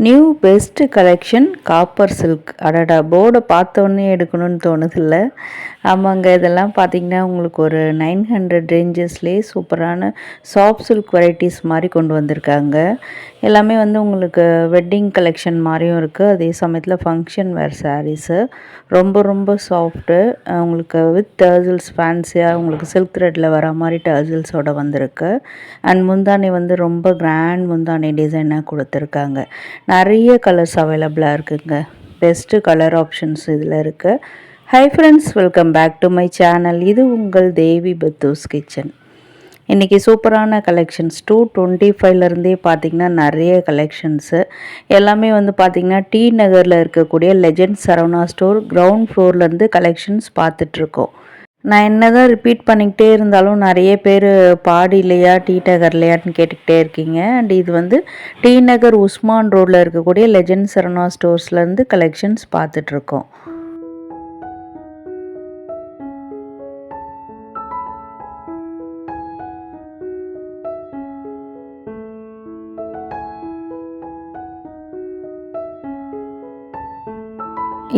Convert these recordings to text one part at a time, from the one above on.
New best collection copper silk. அடடா, போர்டை பார்த்தோன்னே எடுக்கணும்னு தோணுதில்ல. ஆமாங்க, இதெல்லாம் பார்த்திங்கன்னா உங்களுக்கு ஒரு 900 ரேஞ்சஸ்லேயே சூப்பரான சாஃப்ட் சில்க் வெரைட்டிஸ் மாதிரி கொண்டு வந்திருக்காங்க. எல்லாமே வந்து உங்களுக்கு வெட்டிங் கலெக்ஷன் மாதிரியும் இருக்குது, அதே சமயத்தில் ஃபங்க்ஷன் வேர் சாரீஸு. ரொம்ப ரொம்ப சாஃப்ட்டு, உங்களுக்கு வித் டர்சல்ஸ் ஃபேன்சியாக உங்களுக்கு சில்க் த்ரெட்டில் வர மாதிரி டர்சல்ஸோடு வந்திருக்கு. அண்ட் முந்தானி வந்து ரொம்ப கிராண்ட் முந்தானி டிசைனாக கொடுத்துருக்காங்க. நிறைய கலர்ஸ் அவைலபிளாக இருக்குங்க. பெஸ்ட்டு கலர் ஆப்ஷன்ஸ் இதில் இருக்குது. Hi friends, welcome back to my channel. இது உங்கள் தேவி பத்தூஸ் கிச்சன். இன்றைக்கி சூப்பரான கலெக்ஷன்ஸ் 225லேருந்தே பார்த்திங்கன்னா நிறைய கலெக்ஷன்ஸு எல்லாமே வந்து பார்த்திங்கன்னா டி நகரில் இருக்கக்கூடிய லெஜெண்ட் சரவணா ஸ்டோர் கிரவுண்ட் ஃப்ளோர்லேருந்து கலெக்ஷன்ஸ் பார்த்துட்ருக்கோம். நான் என்ன தான் ரிப்பீட் பண்ணிக்கிட்டே இருந்தாலும் நிறைய பேர் பாடி இல்லையா டி நகர் இல்லையான்னு கேட்டுக்கிட்டே இருக்கீங்க. அண்ட் இது வந்து டி நகர் உஸ்மான் ரோடில் இருக்கக்கூடிய லெஜெண்ட் சரவணா ஸ்டோர்ஸ்லேருந்து கலெக்ஷன்ஸ் பார்த்துட்ருக்கோம்.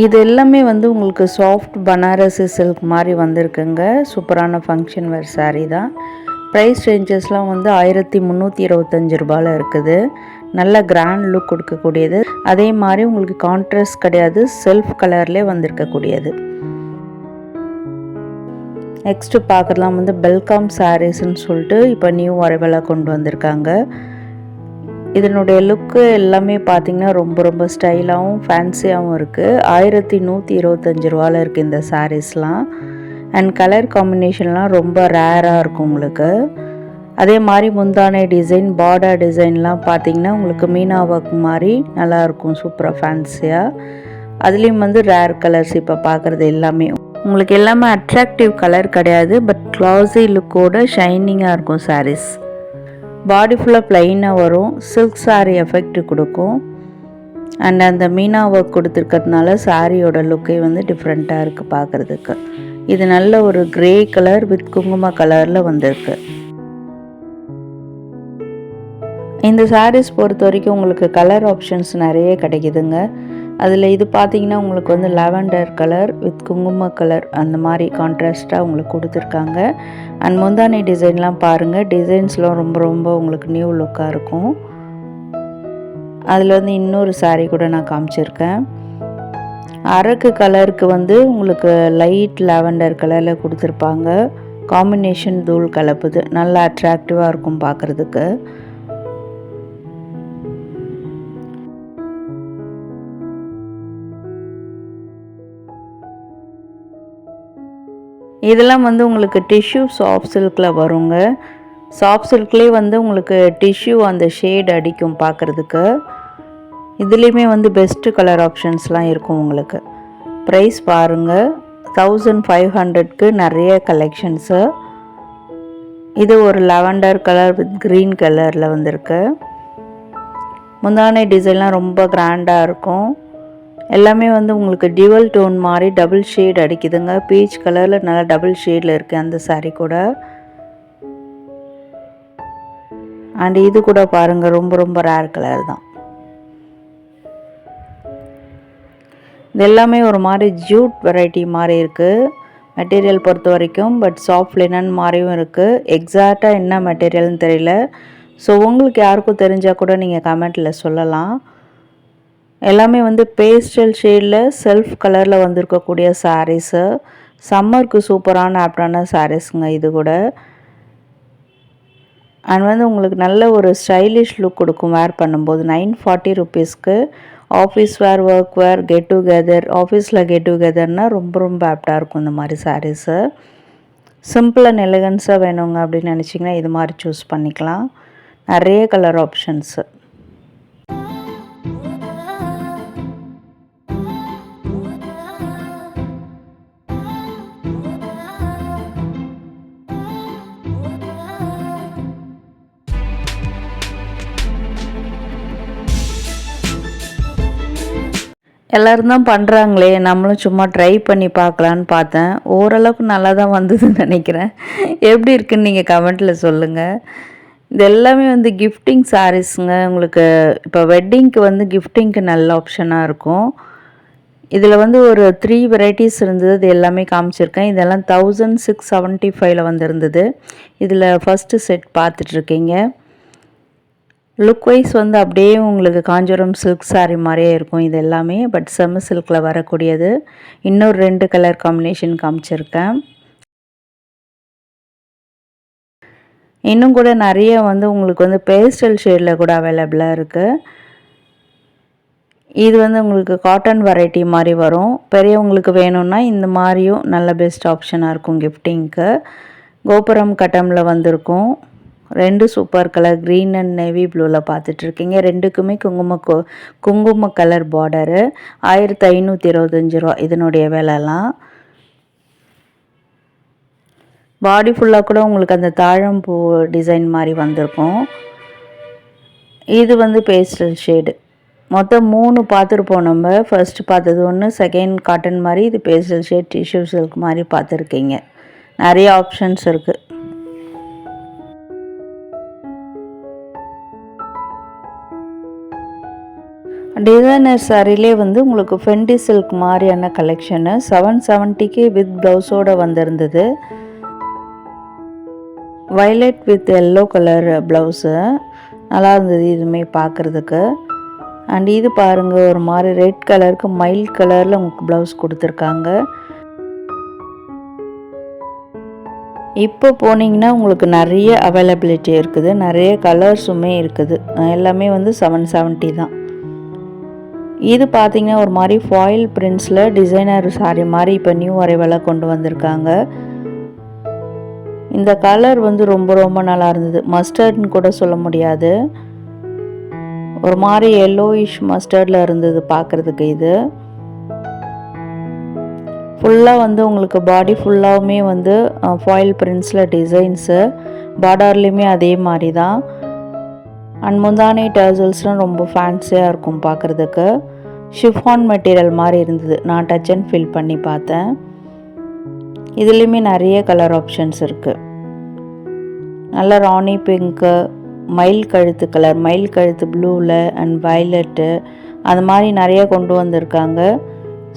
இது எல்லாமே வந்து உங்களுக்கு சாஃப்ட் பனாரசி சில்க் மாதிரி வந்திருக்குங்க. சூப்பரான ஃபங்க்ஷன் வேர் சாரீ தான். ப்ரைஸ் ரேஞ்சஸ்லாம் வந்து 1325 ரூபாயில் இருக்குது. நல்ல கிராண்ட் லுக் கொடுக்கக்கூடியது. அதே மாதிரி உங்களுக்கு கான்ட்ராஸ்ட் கிடையாது, செல்ஃப் கலர்லேயே வந்திருக்கக்கூடியது. நெக்ஸ்ட்டு பார்க்குறதுலாம் வந்து பெல்காம் சாரீஸ்ன்னு சொல்லிட்டு இப்போ நியூ அரைவலாக கொண்டு வந்திருக்காங்க. இதனுடைய லுக்கு எல்லாமே பார்த்திங்கன்னா ரொம்ப ரொம்ப ஸ்டைலாகவும் ஃபேன்சியாகவும் இருக்குது. 1125 ரூபாயில் இருக்குது இந்த சாரீஸ்லாம். அண்ட் கலர் காம்பினேஷன்லாம் ரொம்ப ரேராக இருக்கும் உங்களுக்கு. அதே மாதிரி முந்தானை டிசைன், பார்டர் டிசைன்லாம் பார்த்திங்கன்னா உங்களுக்கு மீனா ஒர்க் மாதிரி நல்லாயிருக்கும், சூப்பராக ஃபேன்சியாக. அதுலேயும் வந்து ரேர் கலர்ஸ் இப்போ பார்க்குறது எல்லாமே உங்களுக்கு எல்லாமே அட்ராக்டிவ் கலர் கிடையாது, பட் க்ளாஸி லுக்கோட ஷைனிங்காக இருக்கும் சாரீஸ். பாடி ஃபுல்லாக ப்ளைனாக வரும், சில்க் சாரீ எஃபெக்ட் கொடுக்கும். அண்ட் அந்த மீனா ஒர்க் கொடுத்துருக்கிறதுனால சாரியோட லுக்கே வந்து டிஃப்ரெண்ட்டாக இருக்குது பார்க்குறதுக்கு. இது நல்ல ஒரு கிரே கலர் வித் குங்கும கலரில் வந்திருக்கு. இந்த சாரீஸ் பொறுத்த வரைக்கும் உங்களுக்கு கலர் ஆப்ஷன்ஸ் நிறைய கிடைக்குதுங்க. அதில் இது பார்த்திங்கன்னா உங்களுக்கு வந்து லாவெண்டர் கலர் வித் குங்கும கலர் அந்த மாதிரி கான்ட்ராஸ்ட்டாக உங்களுக்கு கொடுத்துருக்காங்க. அண்ட் முந்தானி டிசைன்லாம் பாருங்கள், டிசைன்ஸ்லாம் ரொம்ப ரொம்ப உங்களுக்கு நியூ லுக்காக இருக்கும். அதில் வந்து இன்னொரு சாரீ கூட நான் காமிச்சிருக்கேன். அரக்கு கலருக்கு வந்து உங்களுக்கு லைட் லாவெண்டர் கலரில் கொடுத்துருப்பாங்க. காம்பினேஷன் தூள் கலப்புது, நல்லா அட்ராக்டிவாக இருக்கும் பார்க்குறதுக்கு. இதெல்லாம் வந்து உங்களுக்கு டிஷ்யூ சாஃப்ட் சில்கில் வருங்க. சாஃப்ட் சில்க்லேயே வந்து உங்களுக்கு டிஷ்யூ அந்த ஷேட் அடிக்கும் பார்க்குறதுக்கு. இதுலேயுமே வந்து பெஸ்ட்டு கலர் ஆப்ஷன்ஸ்லாம் இருக்கும் உங்களுக்கு. ப்ரைஸ் பாருங்கள், 1500க்கு நிறைய கலெக்ஷன்ஸு. இது ஒரு லாவெண்டர் கலர் வித் க்ரீன் கலரில் வந்திருக்கு. முந்தானை டிசைன்லாம் ரொம்ப கிராண்டாக இருக்கும். எல்லாமே வந்து உங்களுக்கு டியூவல் டோன் மாதிரி டபுள் ஷேட் அடிக்குதுங்க. பீச் கலரில் நல்லா டபுள் ஷேடில் இருக்குது அந்த சாரீ கூட. அண்ட் இது கூட பாருங்கள், ரொம்ப ரொம்ப ரேர் கலர் தான். இது எல்லாமே ஒரு மாதிரி ஜூட் வெரைட்டி மாதிரி இருக்குது மெட்டீரியல் பொறுத்த வரைக்கும். பட் சாஃப்ட் லினன் மாதிரியும் இருக்குது. எக்ஸாக்டாக என்ன மெட்டீரியல்னு தெரியல. ஸோ உங்களுக்கு யாருக்கும் தெரிஞ்சால் கூட நீங்கள் கமெண்ட்டில் சொல்லலாம். எல்லாமே வந்து பேஸ்டல் ஷேடில் செல்ஃப் கலரில் வந்திருக்கக்கூடிய சாரீஸு. சம்மருக்கு சூப்பரான ஆப்டான சாரீஸுங்க இது கூட. அண்ட் வந்து உங்களுக்கு நல்ல ஒரு ஸ்டைலிஷ் லுக் கொடுக்கும் வேர் பண்ணும்போது. 940 ருபீஸ்க்கு ஆஃபீஸ் வேர், ஒர்க் வேர், கெட் டுகெதர், ஆஃபீஸில் கெட் டுகெதர்னால் ரொம்ப ரொம்ப ஆப்டாக இருக்கும் இந்த மாதிரி சாரீஸு. சிம்பிள் அண்ட் எலிகன்ஸாக வேணுங்க அப்படின்னு நினச்சிங்கன்னா இது மாதிரி சூஸ் பண்ணிக்கலாம். நிறைய கலர் ஆப்ஷன்ஸு. எல்லோரும் தான் பண்ணுறாங்களே, நம்மளும் சும்மா ட்ரை பண்ணி பார்க்கலான்னு பார்த்தேன். ஓரளவுக்கு நல்லா தான் வந்ததுன்னு நினைக்கிறேன். எப்படி இருக்குன்னு நீங்கள் கமெண்ட்டில் சொல்லுங்கள். இது எல்லாமே வந்து கிஃப்டிங் சாரீஸுங்க. உங்களுக்கு இப்போ வெட்டிங்க்கு வந்து கிஃப்டிங்க்கு நல்ல ஆப்ஷனாக இருக்கும். இதில் வந்து ஒரு 3 வெரைட்டிஸ் இருந்தது. இது எல்லாமே காமிச்சிருக்கேன். இதெல்லாம் 1675ல வந்திருந்தது. இதில் ஃபஸ்ட்டு செட் பார்த்துட்ருக்கீங்க. லுக் வைஸ் வந்து அப்படியே உங்களுக்கு காஞ்சிபுரம் சில்க் சாரீ மாதிரியே இருக்கும் இது எல்லாமே. பட் செமி சில்கில் வரக்கூடியது. இன்னொரு 2 கலர் காம்பினேஷன் காமிச்சிருக்கேன். இன்னும் கூட நிறைய வந்து உங்களுக்கு வந்து பேஸ்டல் ஷேடில் கூட அவைலபிளாக இருக்குது. இது வந்து உங்களுக்கு காட்டன் வெரைட்டி மாதிரி வரும். பெரியவங்களுக்கு வேணும்னா இந்த மாதிரியும் நல்ல பெஸ்ட் ஆப்ஷனாக இருக்கும் கிஃப்டிங்க்கு. கோபுரம் கட்டமில் வந்திருக்கும். 2 super colour green and navy ப்ளூவில் பார்த்துட்ருக்கீங்க. 2க்குமே குங்கும கலர் பார்டரு. 1525 ரூபா இதனுடைய விலைலாம். பாடி ஃபுல்லாக கூட உங்களுக்கு அந்த தாழம்பூ டிசைன் மாதிரி வந்திருக்கும். இது வந்து பேஸ்டல் ஷேடு. மொத்தம் 3 பார்த்துருப்போம் நம்ம. ஃபர்ஸ்ட் பார்த்தது ஒன்று, செகண்ட் காட்டன் மாதிரி, இது பேஸ்டல் ஷேட் டிஷ்யூ சில்க் மாதிரி பார்த்துருக்கீங்க. நிறைய ஆப்ஷன்ஸ் இருக்குது. டிசைனர் சாரிலே வந்து உங்களுக்கு ஃபென்டி சில்க் மாதிரியான கலெக்ஷனு 770க்கு வித் ப்ளவுஸோடு வந்திருந்தது. Violet with yellow colour blouse நல்லா இருந்தது இதுவுமே பார்க்குறதுக்கு. அண்ட் இது பாருங்கள், ஒரு மாதிரி ரெட் கலருக்கு மைல்ட் கலரில் உங்களுக்கு ப்ளவுஸ் கொடுத்துருக்காங்க. இப்போ போனீங்கன்னா உங்களுக்கு நிறைய அவைலபிலிட்டி இருக்குது. நிறைய கலர்ஸுமே இருக்குது. எல்லாமே வந்து 770 தான். இது பார்த்திங்கன்னா ஒரு மாதிரி ஃபாயில் பிரிண்ட்ஸில் டிசைனர் சாரி மாதிரி இப்போ நியூ அரைவலாக கொண்டு வந்திருக்காங்க. இந்த கலர் வந்து ரொம்ப ரொம்ப நல்லா இருந்தது. மஸ்டர்ட்னு கூட சொல்ல முடியாது. ஒரு மாதிரி எல்லோயிஷ் மஸ்டர்டில் இருந்தது பார்க்குறதுக்கு. இது ஃபுல்லாக வந்து உங்களுக்கு பாடி ஃபுல்லாகவுமே வந்து ஃபாயில் பிரிண்ட்ஸில் டிசைன்ஸு. பார்டர்லேயுமே அதே மாதிரி தான். அண்ட் முந்தானி டர்சல்ஸ்லாம் ரொம்ப ஃபேன்சியாக இருக்கும் பார்க்குறதுக்கு. ஷிஃபான் மெட்டீரியல் மாதிரி இருந்தது. நான் டச் அண்ட் ஃபில் பண்ணி பார்த்தேன். இதுலேயுமே நிறைய கலர் ஆப்ஷன்ஸ் இருக்குது. நல்ல ராணி பிங்க்கு, மயில் கழுத்து கலர், மயில் கழுத்து ப்ளூவில் அண்ட் வயலட்டு, அது மாதிரி நிறைய கொண்டு வந்திருக்காங்க.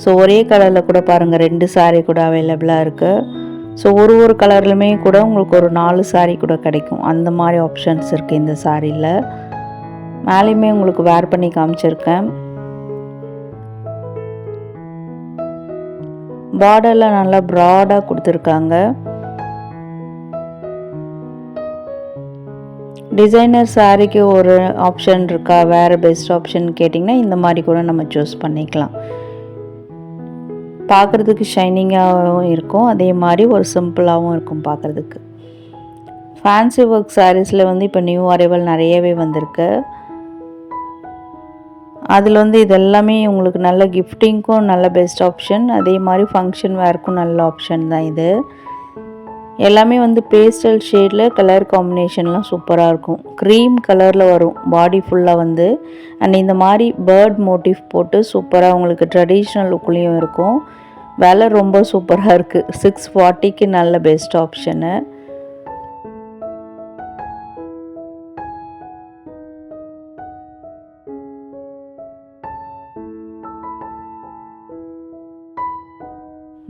ஸோ ஒரே கலரில் கூட பாருங்கள் 2 சாரீ கூட அவைலபிளாக இருக்குது. ஸோ ஒரு கலர்லையுமே கூட உங்களுக்கு ஒரு 4 சாரீ கூட கிடைக்கும். அந்த மாதிரி ஆப்ஷன்ஸ் இருக்குது இந்த சாரியில். மேலேயுமே உங்களுக்கு வேர் பண்ணி காமிச்சிருக்கேன். பார்டரில் நல்லா ப்ராடாக கொடுத்துருக்காங்க. டிசைனர் சாரிக்கு ஒரு ஆப்ஷன் இருக்கா, வேறு பெஸ்ட் ஆப்ஷன் கேட்டிங்கன்னா இந்த மாதிரி கூட நம்ம சூஸ் பண்ணிக்கலாம். பார்க்குறதுக்கு ஷைனிங்காகவும் இருக்கும், அதே மாதிரி ஒரு சிம்பிளாகவும் இருக்கும் பார்க்குறதுக்கு. ஃபேன்சி ஒர்க் சாரீஸில் வந்து இப்போ நியூ அரைவல் நிறையவே வந்திருக்கு. அதில் வந்து இதெல்லாமே உங்களுக்கு நல்ல கிஃப்டிங்க்கும் நல்ல பெஸ்ட் ஆப்ஷன், அதே மாதிரி ஃபங்க்ஷன் வேர்க்கும் நல்ல ஆப்ஷன் தான் இது. எல்லாமே வந்து பேஸ்டல் ஷேடில் கலர் காம்பினேஷன்லாம் சூப்பராக இருக்கும். க்ரீம் கலரில் வரும் பாடி ஃபுல்லாக வந்து. அண்ட் இந்த மாதிரி பேர்ட் மோட்டிவ் போட்டு சூப்பராக உங்களுக்கு ட்ரெடிஷ்னல் லுக்லேயும் இருக்கும். விலை ரொம்ப சூப்பராக இருக்குது. 640க்கு நல்ல பெஸ்ட் ஆப்ஷனு.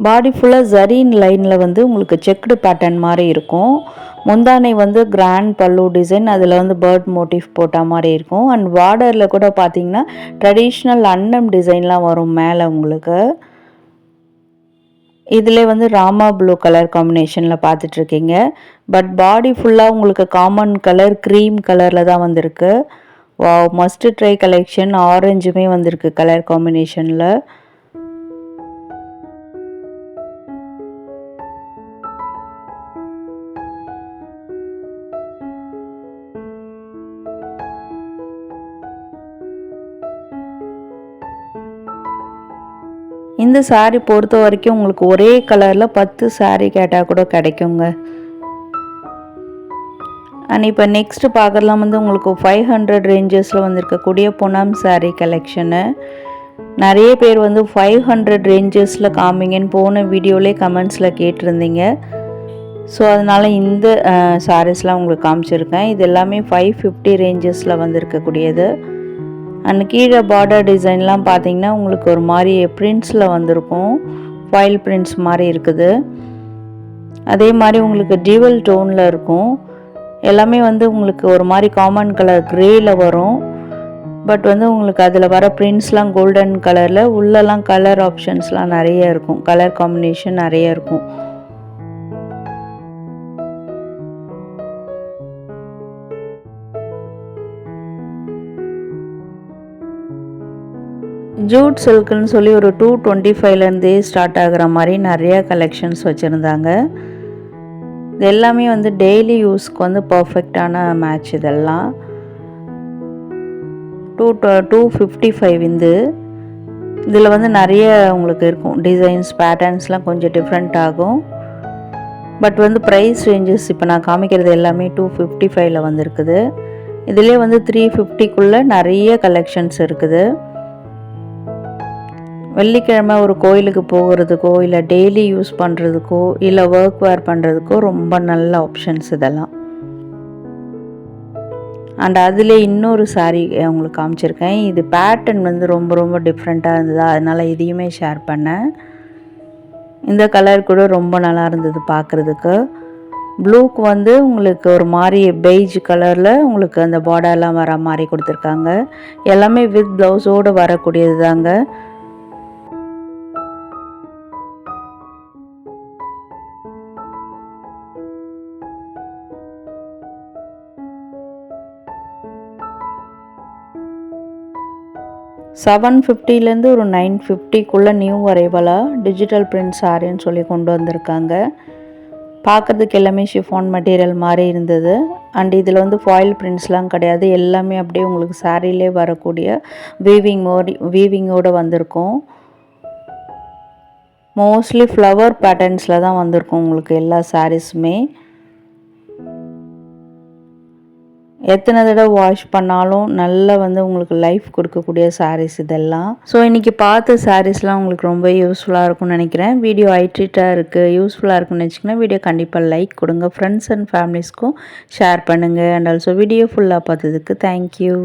பாடி ஃபுல்லாக ஜரீன் லைனில் வந்து உங்களுக்கு செக்குடு பேட்டர்ன் மாதிரி இருக்கும். முந்தானை வந்து கிராண்ட் பல்லு டிசைன், அதில் வந்து பேர்ட் மோட்டிவ் போட்ட மாதிரி இருக்கும். அண்ட் பார்டரில் கூட பார்த்திங்கன்னா ட்ரெடிஷ்னல் அன்னம் டிசைன்லாம் வரும் மேலே உங்களுக்கு. இதில் வந்து ராமா ப்ளூ கலர் காம்பினேஷனில் பார்த்துட்ருக்கீங்க. பட் பாடி ஃபுல்லாக உங்களுக்கு காமன் கலர் க்ரீம் கலரில் தான் வந்திருக்கு. Wow, must try collection. ஆரஞ்சுமே வந்திருக்கு கலர் காம்பினேஷனில். இந்த சாரீ பொறுத்த வரைக்கும் உங்களுக்கு ஒரே கலரில் 10 சாரீ கேட்டால் கூட கிடைக்குங்க. அண்ட் இப்போ நெக்ஸ்ட்டு பார்க்கலாம் வந்து உங்களுக்கு 500 ரேஞ்சஸில் வந்திருக்கக்கூடிய பூனம் சாரீ கலெக்ஷனு. நிறைய பேர் வந்து 500 ரேஞ்சஸில் காமிங்கன்னு போன வீடியோவிலே கமெண்ட்ஸில் கேட்டிருந்தீங்க. ஸோ அதனால் இந்த சாரீஸ்லாம் உங்களுக்கு காமிச்சிருக்கேன். இது எல்லாமே 550 ரேஞ்சஸில் வந்திருக்கக்கூடியது. அண்ட் கீழே பார்டர் டிசைன்லாம் பார்த்தீங்கன்னா உங்களுக்கு ஒரு மாதிரி பிரிண்ட்ஸில் வந்திருக்கும், ஃபாயில் பிரிண்ட்ஸ் மாதிரி இருக்குது. அதே மாதிரி உங்களுக்கு டியூவல் டோனில் இருக்கும். எல்லாமே வந்து உங்களுக்கு ஒரு மாதிரி காமன் கலர் க்ரேயில் வரும். பட் வந்து உங்களுக்கு அதில் வர பிரிண்ட்ஸ்லாம் கோல்டன் கலரில், உள்ளெல்லாம் கலர் ஆப்ஷன்ஸ்லாம் நிறைய இருக்கும், கலர் காம்பினேஷன் நிறைய இருக்கும். ஜூட் சில்க்குன்னு சொல்லி ஒரு 225லேருந்தே ஸ்டார்ட் ஆகிற மாதிரி நிறையா கலெக்ஷன்ஸ் வச்சுருந்தாங்க. இது எல்லாமே வந்து டெய்லி யூஸ்க்கு வந்து பர்ஃபெக்டான மேட்ச். இதெல்லாம் 255 இதில் வந்து நிறைய உங்களுக்கு இருக்கும் டிசைன்ஸ், பேட்டர்ன்ஸ்லாம் கொஞ்சம் டிஃப்ரெண்ட் ஆகும். பட் வந்து ப்ரைஸ் ரேஞ்சஸ் இப்போ நான் காமிக்கிறது எல்லாமே 255ல் வந்துருக்குது. இதிலே வந்து 350க்குள்ளே நிறைய கலெக்ஷன்ஸ் இருக்குது. வெள்ளிக்கிழமை ஒரு கோயிலுக்கு போகிறதுக்கோ, இல்லை டெய்லி யூஸ் பண்ணுறதுக்கோ, இல்லை ஒர்க் வேர் பண்ணுறதுக்கோ ரொம்ப நல்ல ஆப்ஷன்ஸ் இதெல்லாம். அண்ட் அதிலே இன்னொரு சாரீ உங்களுக்கு காமிச்சிருக்கேன். இது பேட்டர்ன் வந்து ரொம்ப ரொம்ப டிஃப்ரெண்ட்டாக இருந்தது, அதனால் இதையுமே ஷேர் பண்ணேன். இந்த கலர் கூட ரொம்ப நல்லா இருந்தது பார்க்குறதுக்கு. ப்ளூக்கு வந்து உங்களுக்கு ஒரு மாதிரி பெய்ஜ் கலரில் உங்களுக்கு அந்த பார்டர்லாம் வர மாதிரி கொடுத்துருக்காங்க. எல்லாமே வித் ப்ளவுஸோடு வரக்கூடியது தாங்க. $750லேருந்து ஒரு $950க்குள்ளே நியூ அரைவலாக டிஜிட்டல் பிரிண்ட் சாரின்னு சொல்லி கொண்டு வந்திருக்காங்க. பார்க்குறதுக்கு எல்லாமே ஷிஃபான் மெட்டீரியல் மாதிரி இருந்தது. அண்ட் இதில் வந்து ஃபாயில் பிரிண்ட்ஸ்லாம் கிடையாது, எல்லாமே அப்படியே உங்களுக்கு சாரிலே வரக்கூடிய வீவிங்கோடு வந்திருக்கும். மோஸ்ட்லி ஃப்ளவர் பேட்டர்ன்ஸில் தான் வந்திருக்கும் உங்களுக்கு எல்லா சாரீஸுமே. எத்தனை தடவை வாஷ் பண்ணாலும் நல்லா வந்து உங்களுக்கு லைஃப் கொடுக்கக்கூடிய சாரீஸ் இதெல்லாம். ஸோ இன்றைக்கி பார்த்த சாரீஸ்லாம் உங்களுக்கு ரொம்ப யூஸ்ஃபுல்லாக இருக்கும்னு நினைக்கிறேன். வீடியோ ஹைட்ரேட்டாக இருக்குது, யூஸ்ஃபுல்லாக இருக்குன்னு வச்சுக்கோங்க. வீடியோ கண்டிப்பாக லைக் கொடுங்க, ஃப்ரெண்ட்ஸ் அண்ட் ஃபேமிலிஸ்க்கும் ஷேர் பண்ணுங்கள். அண்ட் ஆல்சோ வீடியோ ஃபுல்லாக பார்த்ததுக்கு தேங்க்யூ.